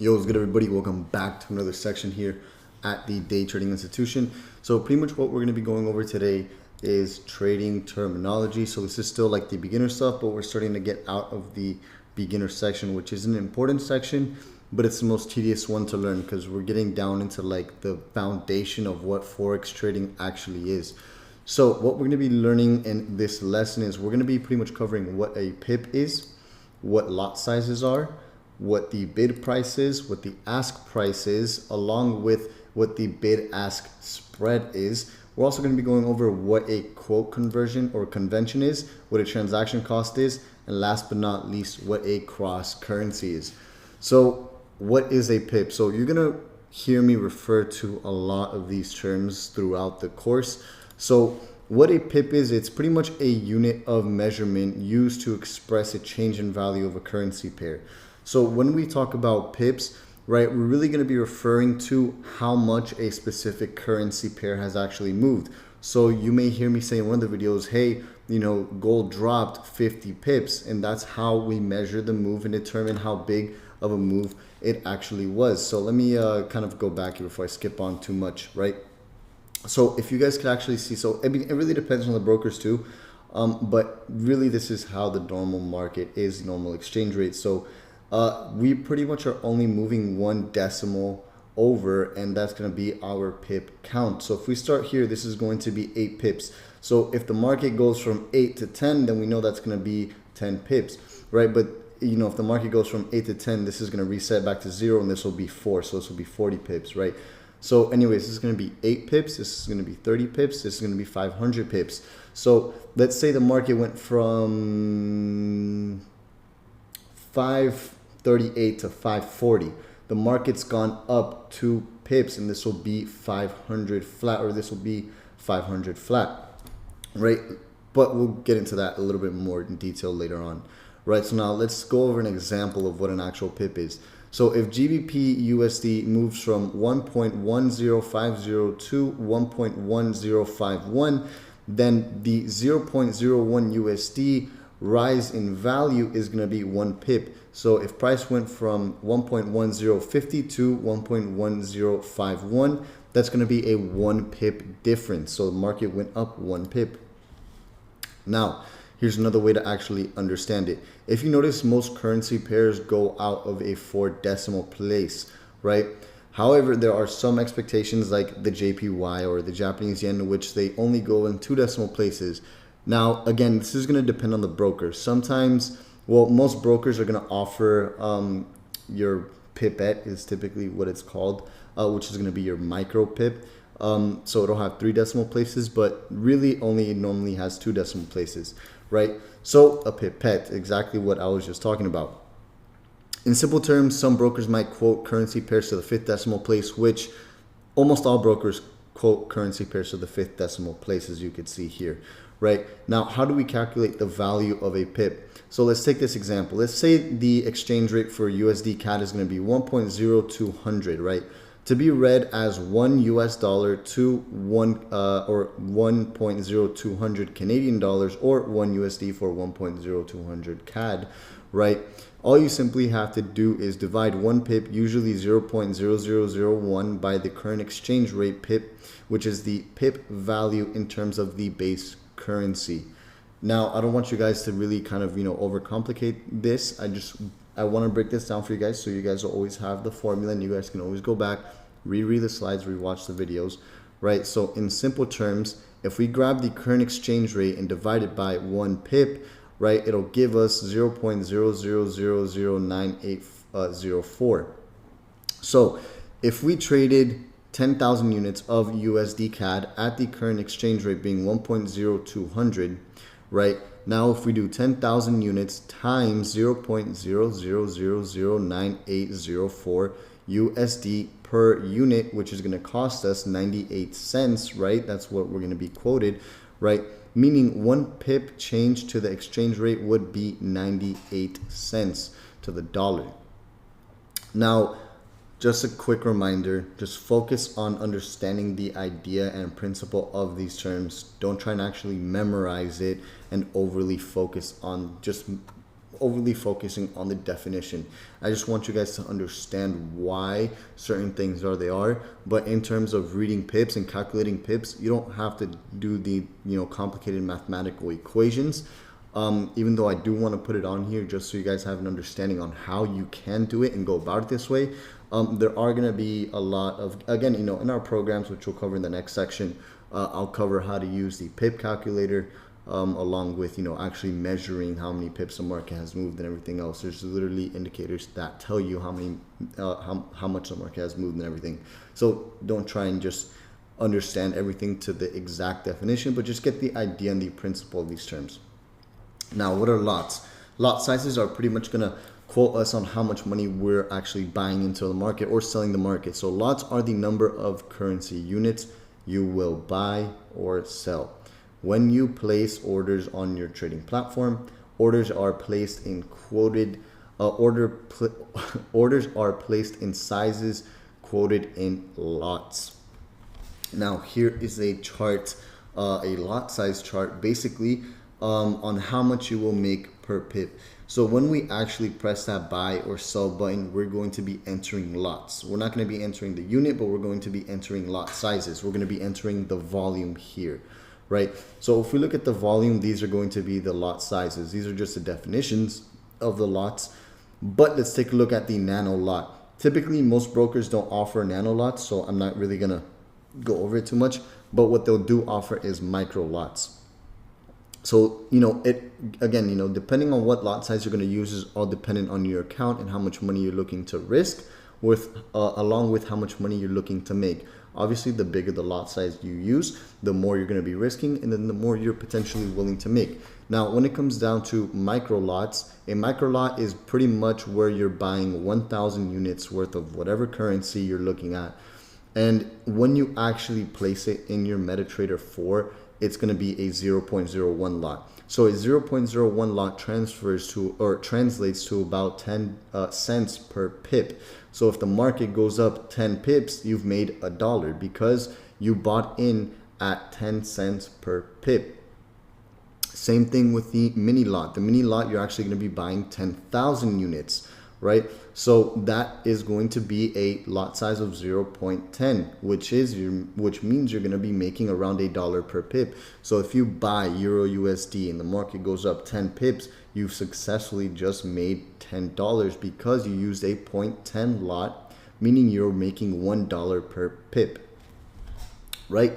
Yo, what's good, everybody? Welcome back to another section here at the Day Trading Institution. So pretty much what we're going to be going over today is trading terminology. So this is still like the beginner stuff, but we're starting to get out of the beginner section, which is an important section, but it's the most tedious one to learn because we're getting down into like the foundation of what Forex trading actually is. So what we're going to be learning in this lesson is we're going to be pretty much covering what a pip is, what lot sizes are, what the bid price is, what the ask price is, along with what the bid-ask spread is. We're also going to be going over what a quote conversion or convention is, what a transaction cost is, and last but not least, what a cross currency is. So what is a pip? So you're going to hear me refer to a lot of these terms throughout the course. So what a pip is, it's pretty much a unit of measurement used to express a change in value of a currency pair. So when we talk about pips, right, we're really going to be referring to how much a specific currency pair has actually moved. So you may hear me say in one of the videos, hey, gold dropped 50 pips, and that's how we measure the move and determine how big of a move it actually was. So let me kind of go back here before I skip on too much, right? So if you guys could actually see, so I mean, it really depends on the brokers too, but really this is how the normal market is, normal exchange rate. So we pretty much are only moving one decimal over, and that's going to be our pip count. So if we start here, this is going to be 8 pips. So if the market goes from 8 to 10, then we know that's going to be 10 pips, right? But if the market goes from 8 to 10, this is going to reset back to 0, and this will be 4. So this will be 40 pips, right? So anyways, this is going to be 8 pips. This is going to be 30 pips. This is going to be 500 pips. So let's say the market went from 538 to 540. The market's gone up 2 pips, and this will be 500 flat, or this will be 500 flat, right? But we'll get into that a little bit more in detail later on, right? So now let's go over an example of what an actual pip is. So if GBP USD moves from 1.1050 to 1.1051, then the 0.01 USD rise in value is going to be 1 pip. So if price went from 1.1050 to 1.1051, that's going to be a 1 pip difference. So the market went up 1 pip. Now, here's another way to actually understand it. If you notice, most currency pairs go out of a 4 decimal place, right? However, there are some expectations like the JPY or the Japanese yen, in which they only go in 2 decimal places. Now, again, this is going to depend on the broker. Sometimes, most brokers are going to offer your pipette is typically what it's called, which is going to be your micro pip. So it'll have 3 decimal places, but really only normally has 2 decimal places, right? So a pipette, exactly what I was just talking about. In simple terms, some brokers might quote currency pairs to the 5th decimal place, which almost all brokers quote currency pairs to the 5th decimal place, as you could see here, right? Now, how do we calculate the value of a pip? So let's take this example. Let's say the exchange rate for USD CAD is going to be 1.0200, right? To be read as $1 US to 1.0200 Canadian dollars, or 1 USD for 1.0200 CAD, right? All you simply have to do is divide 1 pip, usually 0.0001, by the current exchange rate pip, which is the pip value in terms of the base currency. Now, I don't want you guys to really kind of, overcomplicate this. I want to break this down for you guys so you guys will always have the formula, and you guys can always go back, reread the slides, rewatch the videos, right? So in simple terms, if we grab the current exchange rate and divide it by 1 pip, right, it'll give us 0.00009804. So if we traded 10,000 units of USD CAD at the current exchange rate being 1.0200, right? Now if we do 10,000 units times 0.00009804 USD per unit, which is going to cost us 98 cents, right? That's what we're going to be quoted, right? Meaning 1 pip change to the exchange rate would be 98 cents to the dollar. Now, just a quick reminder, just focus on understanding the idea and principle of these terms. Don't try and actually memorize it and overly focus on just overly focusing on the definition. I just want you guys to understand why certain things are they are. But in terms of reading pips and calculating pips, you don't have to do the complicated mathematical equations. Even though I do want to put it on here just so you guys have an understanding on how you can do it and go about it this way. There are going to be a lot of, again, in our programs, which we'll cover in the next section, I'll cover how to use the pip calculator, along with, actually measuring how many pips the market has moved and everything else. There's literally indicators that tell you how many, how much the market has moved and everything. So don't try and just understand everything to the exact definition, but just get the idea and the principle of these terms. Now, what are lots? Lot sizes are pretty much going to quote us on how much money we're actually buying into the market or selling the market. So lots are the number of currency units you will buy or sell. When you place orders on your trading platform, orders are placed in quoted orders are placed in sizes quoted in lots. Now, here is a chart, a lot size chart, basically on how much you will make per pip. So when we actually press that buy or sell button, we're going to be entering lots. We're not going to be entering the unit, but we're going to be entering lot sizes. We're going to be entering the volume here, right? So if we look at the volume, these are going to be the lot sizes. These are just the definitions of the lots. But let's take a look at the nano lot. Typically, most brokers don't offer nano lots, so I'm not really going to go over it too much. But what they'll do offer is micro lots. So, depending on what lot size you're going to use is all dependent on your account and how much money you're looking to risk with, along with how much money you're looking to make. Obviously, the bigger the lot size you use, the more you're going to be risking, and then the more you're potentially willing to make. Now, when it comes down to micro lots, a micro lot is pretty much where you're buying 1,000 units worth of whatever currency you're looking at. And when you actually place it in your MetaTrader 4, it's going to be a 0.01 lot. So a 0.01 lot translates to about 10 cents per pip. So if the market goes up 10 pips, you've made $1 because you bought in at 10 cents per pip. Same thing with the mini lot. The mini lot, you're actually going to be buying 10,000 units, right? So that is going to be a lot size of 0.10, which means you're going to be making around $1 per pip. So if you buy Euro USD and the market goes up 10 pips, you've successfully just made $10 because you used a 0.10 lot, meaning you're making $1 per pip, right?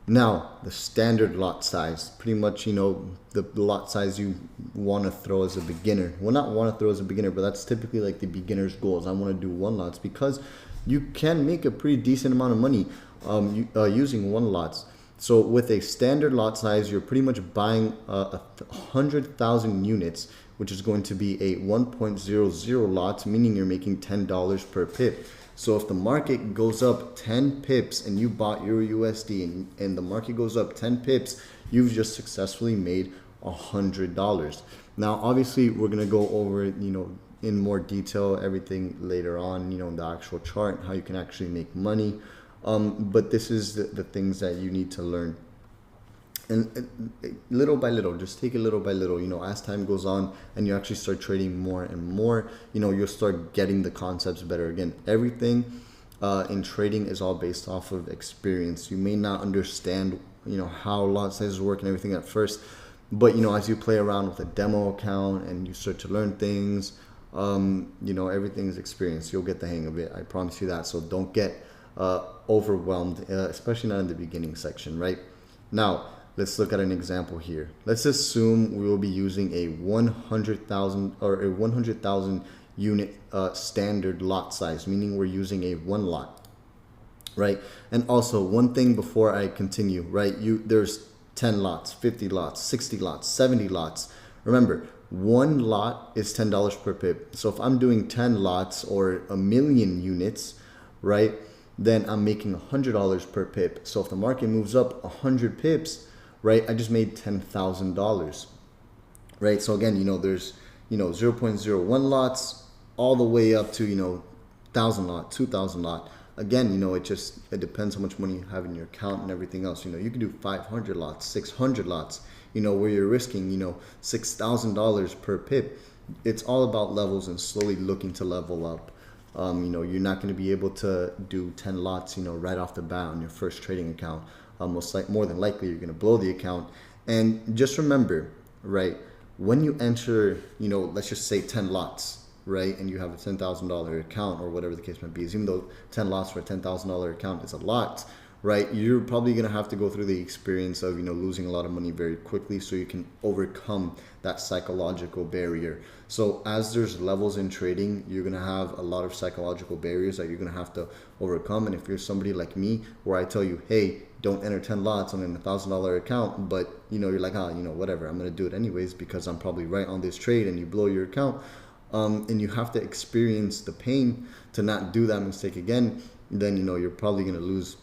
Now, the standard lot size, pretty much, the lot size you want to throw as a beginner. Well, not want to throw as a beginner, but that's typically like the beginner's goals. I want to do one lots because you can make a pretty decent amount of money using one lots. So with a standard lot size, you're pretty much buying 100,000 units, which is going to be a 1.00 lots, meaning you're making $10 per pip. So if the market goes up 10 pips and you bought Euro USD and the market goes up 10 pips, you've just successfully made $100. Now, obviously, we're going to go over, in more detail, everything later on, the actual chart, how you can actually make money. But this is the things that you need to learn. And little by little, just take it little by little, as time goes on and you actually start trading more and more, you'll start getting the concepts better. Again, everything in trading is all based off of experience. You may not understand, how lot sizes work and everything at first, but, as you play around with a demo account and you start to learn things, everything is experience. You'll get the hang of it. I promise you that. So don't get overwhelmed, especially not in the beginning section, right? Now, let's look at an example here. Let's assume we will be using a 100,000 unit standard lot size, meaning we're using a one lot, right? And also one thing before I continue, right? There's 10 lots, 50 lots, 60 lots, 70 lots. Remember, one lot is $10 per pip. So if I'm doing 10 lots or 1,000,000 units, right, then I'm making $100 per pip. So if the market moves up 100 pips, right, I just made $10,000, right? So again, there's, 0.01 lots all the way up to, 1,000 lot, 2,000 lot. Again, it depends how much money you have in your account and everything else. You can do 500 lots, 600 lots, where you're risking, $6,000 per pip. it's all about levels and slowly looking to level up. You're not going to be able to do 10 lots, right off the bat on your first trading account. More than likely, you're going to blow the account. And just remember, right, when you enter, let's just say 10 lots, right, and you have a $10,000 account or whatever the case might be, is even though 10 lots for a $10,000 account is a lot, right, you're probably going to have to go through the experience of, losing a lot of money very quickly so you can overcome that psychological barrier. So as there's levels in trading, you're going to have a lot of psychological barriers that you're going to have to overcome. And if you're somebody like me, where I tell you, hey, don't enter 10 lots on a $1,000 account, but you're like, whatever, I'm going to do it anyways because I'm probably right on this trade, and you blow your account, and you have to experience the pain to not do that mistake again, then you're probably going to lose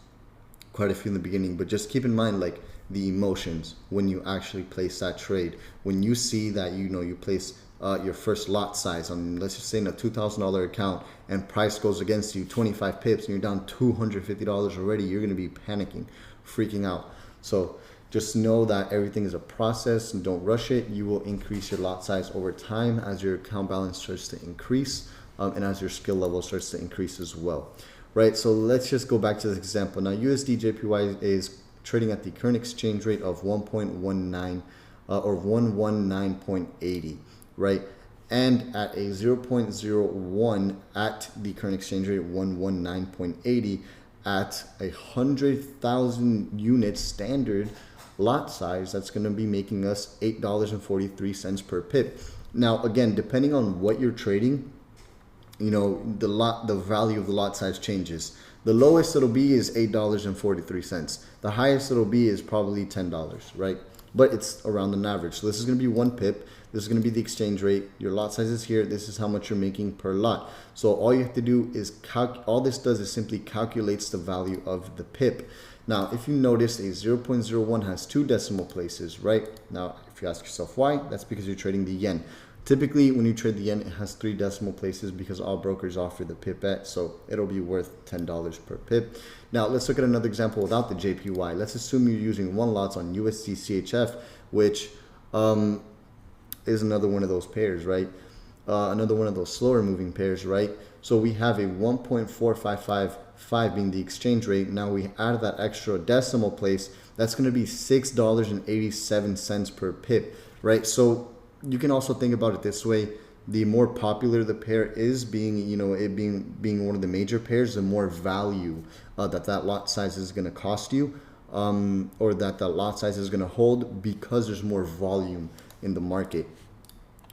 quite a few in the beginning. But just keep in mind, like, the emotions when you actually place that trade. When you see that you place your first lot size on, let's just say, in a $2,000 account, and price goes against you 25 pips and you're down $250 already, you're going to be panicking, freaking out. So just know that everything is a process and don't rush it. You will increase your lot size over time as your account balance starts to increase, and as your skill level starts to increase as well. Right, so let's just go back to this example. Now, USD JPY is trading at the current exchange rate of 1.19 or 119.80, right? And at a 0.01 at the current exchange rate, 119.80, at 100,000 units standard lot size, that's going to be making us $8.43 per pip. Now, again, depending on what you're trading, the value of the lot size changes. The lowest it'll be is $8.43. The highest it'll be is probably $10, right? But it's around an average. So this is going to be 1 pip. This is going to be the exchange rate. Your lot size is here. This is how much you're making per lot. So all you have to do is all this does is simply calculates the value of the pip. Now, if you notice, a 0.01 has 2 decimal places, right? Now, if you ask yourself why, that's because you're trading the yen. Typically, when you trade the yen, it has 3 decimal places because all brokers offer the pipette, so it'll be worth $10 per pip. Now, let's look at another example without the JPY. Let's assume you're using 1 lot on USD CHF, which is another one of those pairs, right? Another one of those slower moving pairs, right? So we have a 1.4555 being the exchange rate. Now we add that extra decimal place. That's going to be $6.87 per pip, right? So you can also think about it this way: the more popular the pair is, being being one of the major pairs, the more value that lot size is going to cost you, or that lot size is going to hold, because there's more volume in the market,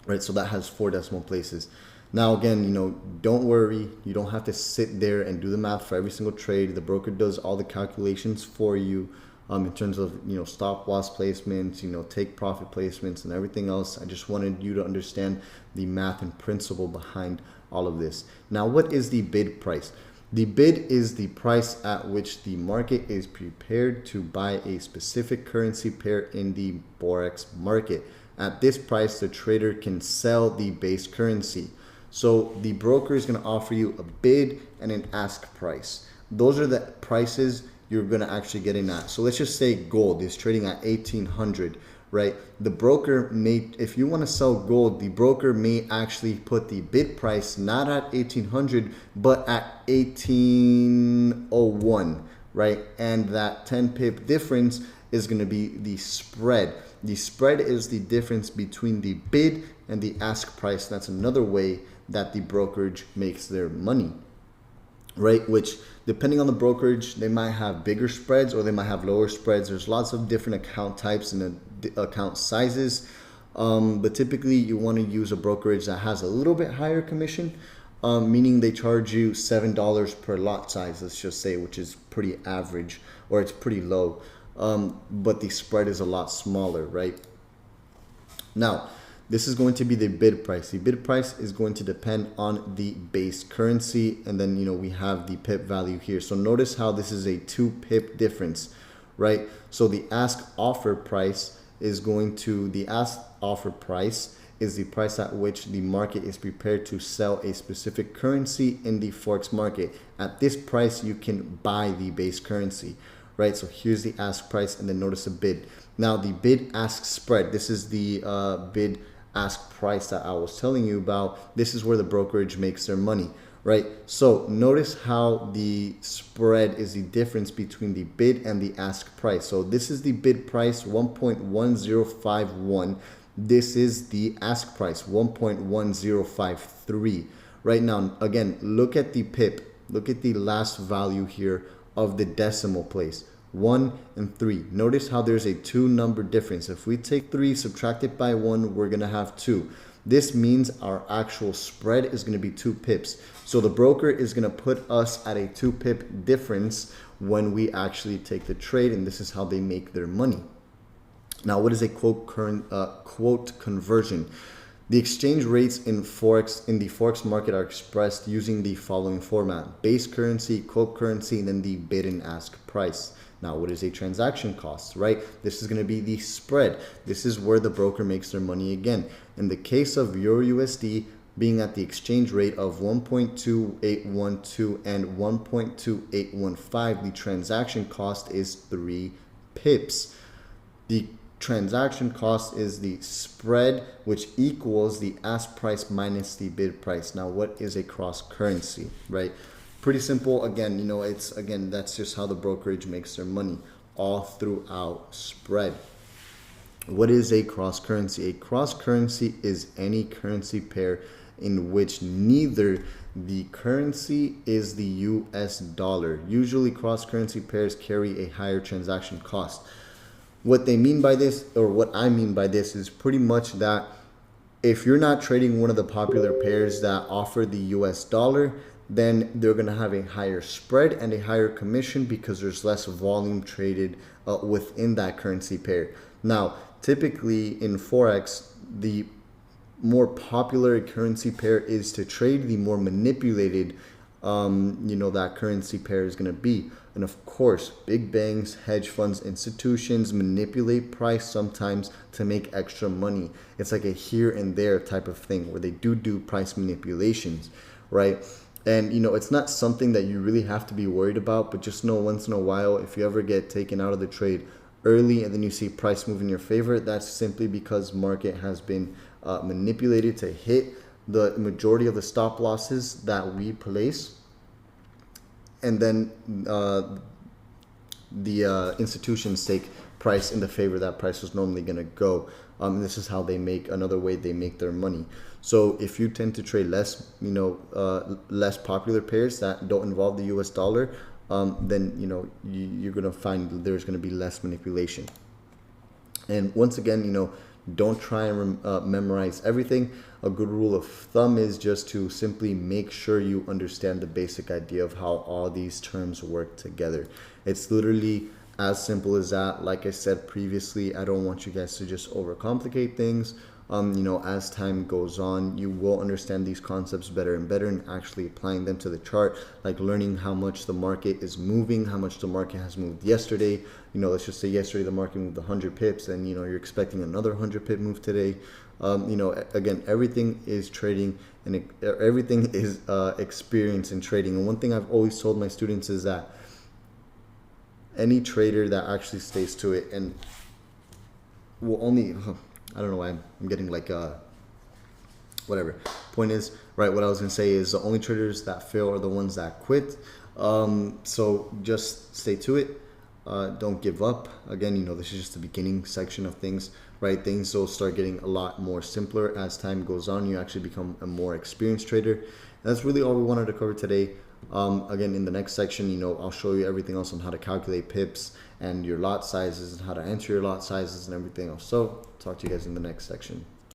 right? So that has 4 decimal places. Now, again, don't worry. You don't have to sit there and do the math for every single trade. The broker does all the calculations for you. In terms of stop loss placements, take profit placements, and everything else. I just wanted you to understand the math and principle behind all of this. Now, what is the bid price? The bid is the price at which the market is prepared to buy a specific currency pair in the Forex market. At this price, the trader can sell the base currency. So the broker is going to offer you a bid and an ask price. Those are the prices you're going to actually get in at. So let's just say gold is trading at 1,800, right? The broker may, if you want to sell gold, the broker may actually put the bid price not at 1,800, but at 1,801, right? And that 10 pip difference is going to be the spread. The spread is the difference between the bid and the ask price. That's another way that the brokerage makes their money, right? Which, depending on the brokerage, they might have bigger spreads or they might have lower spreads. There's lots of different account types and account sizes, but typically you want to use a brokerage that has a little bit higher commission, meaning they charge you $7 per lot size, let's just say, which is pretty average, or it's pretty low, but the spread is a lot smaller, right? Now, this is going to be the bid price. The bid price is going to depend on the base currency, and then we have the pip value here. So notice how this is a 2 pip difference, right? So the ask offer price is the price at which the market is prepared to sell a specific currency in the Forex market. At this price, you can buy the base currency, right? So here's the ask price, and then notice the bid. Now the bid ask spread. This is the bid ask price that I was telling you about, this is where the brokerage makes their money, right? So notice how the spread is the difference between the bid and the ask price. So this is the bid price, 1.1051. This is the ask price, 1.1053. Right now, again, look at the pip. Look at the last value here of the decimal place, 1 and 3. Notice how there's a 2-number difference. If we take 3, subtract it by 1, we're going to have 2. This means our actual spread is going to be 2 pips. So the broker is going to put us at a 2 pip difference when we actually take the trade, and this is how they make their money. Now, what is a quote conversion? The exchange rates in the forex market are expressed using the following format: base currency, quote currency, and then the bid and ask price. Now, what is a transaction cost, right? This is going to be the spread. This is where the broker makes their money again. In the case of Euro USD being at the exchange rate of 1.2812 and 1.2815, the transaction cost is 3 pips. The transaction cost is the spread, which equals the ask price minus the bid price. Now, what is a cross currency, right? Pretty simple. Again, that's just how the brokerage makes their money, all throughout spread. What is a cross currency? A cross currency is any currency pair in which neither the currency is the US dollar. Usually cross currency pairs carry a higher transaction cost. What they mean by this, or what I mean by this, is pretty much that if you're not trading one of the popular pairs that offer the US dollar, then they're going to have a higher spread and a higher commission because there's less volume traded within that currency pair. Now, typically in Forex, the more popular currency pair is to trade, the more manipulated that currency pair is going to be. And of course, big banks, hedge funds, institutions manipulate price sometimes to make extra money. It's like a here and there type of thing where they do price manipulations, right? And it's not something that you really have to be worried about, but just know once in a while, if you ever get taken out of the trade early and then you see price move in your favor, that's simply because market has been manipulated to hit the majority of the stop losses that we place. And then the institutions take price in the favor that price was normally going to go. This is how they make, another way they make their money. So if you tend to trade less popular pairs that don't involve the US dollar, then you're going to find there's going to be less manipulation. And once again, don't try and memorize everything. A good rule of thumb is just to simply make sure you understand the basic idea of how all these terms work together. It's literally as simple as that. Like I said previously, I don't want you guys to just overcomplicate things. As time goes on, you will understand these concepts better and better, and actually applying them to the chart, like learning how much the market is moving, how much the market has moved yesterday. Let's just say yesterday the market moved 100 pips, and you're expecting another 100 pip move today. Again, everything is trading, and everything is experience in trading. And one thing I've always told my students is that any trader that actually stays to it and will only I don't know why I'm getting like whatever. Point is, right, what I was going to say is the only traders that fail are the ones that quit. So just stay to it. Don't give up. Again, this is just the beginning section of things, right? Things will start getting a lot more simpler as time goes on. You actually become a more experienced trader. And that's really all we wanted to cover today. Again, in the next section, I'll show you everything else on how to calculate pips and your lot sizes and how to enter your lot sizes and everything else. So talk to you guys in the next section.